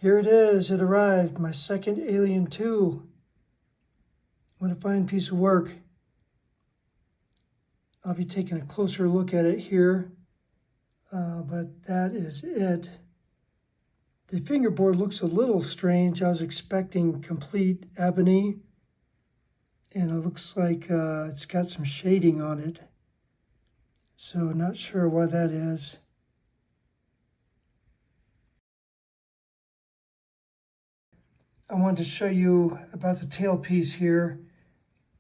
Here it is, it arrived, my second Alien 2. What a fine piece of work. I'll be taking a closer look at it here, but that is it. The fingerboard looks a little strange. I was expecting complete ebony, and it looks like it's got some shading on it. So not sure why that is. I wanted to show you about the tailpiece here.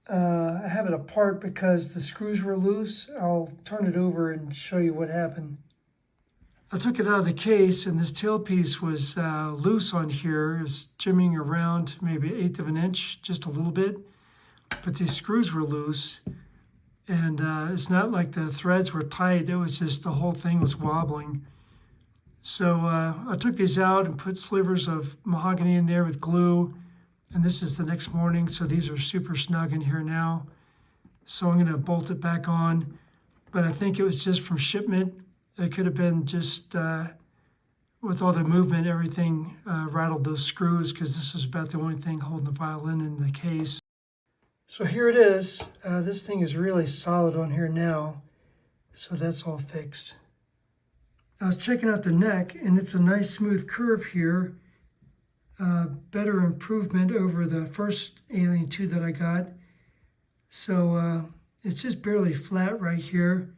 I have it apart because the screws were loose. I'll turn it over and show you what happened. I took it out of the case, and this tailpiece was loose on here. It was jimmying around maybe 1/8 of an inch, just a little bit. But these screws were loose, and it's not like the threads were tight. It was just the whole thing was wobbling. So I took these out and put slivers of mahogany in there with glue. And this is the next morning, so these are super snug in here now. So I'm going to bolt it back on. But I think it was just from shipment. It could have been just with all the movement, everything rattled those screws, because this is about the only thing holding the violin in the case. So here it is. This thing is really solid on here now. So that's all fixed. I was checking out the neck, and it's a nice smooth curve here. Better improvement over the first Alien 2 that I got. So it's just barely flat right here,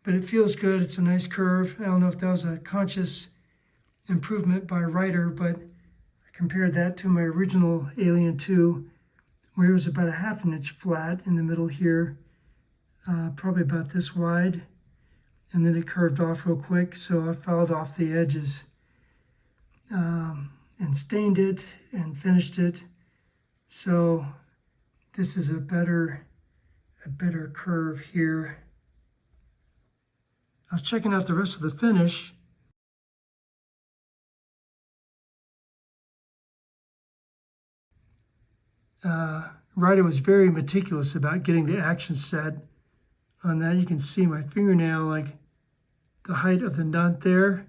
but it feels good. It's a nice curve. I don't know if that was a conscious improvement by Reiter, but I compared that to my original Alien 2, where it was about 1/2 inch flat in the middle here, probably about this wide. And then it curved off real quick, so I filed off the edges and stained it and finished it. So this is a better curve here. I was checking out the rest of the finish. Reiter was very meticulous about getting the action set on that. You can see my fingernail, like the height of the nut there.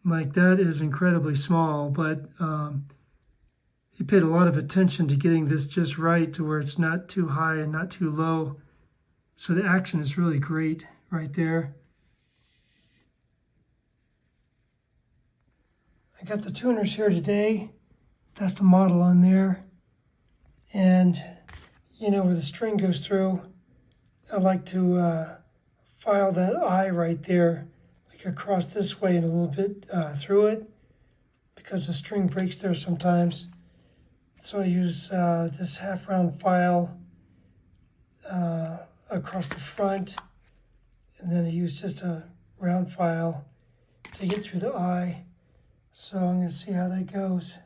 Like that is incredibly small, but he paid a lot of attention to getting this just right to where it's not too high and not too low. So the action is really great right there. I got the tuners here today. That's the model on there. And you know where the string goes through, I like to file that eye right there, like across this way and a little bit through it, because the string breaks there sometimes. So I use this half-round file across the front, and then I use just a round file to get through the eye. So I'm going to see how that goes.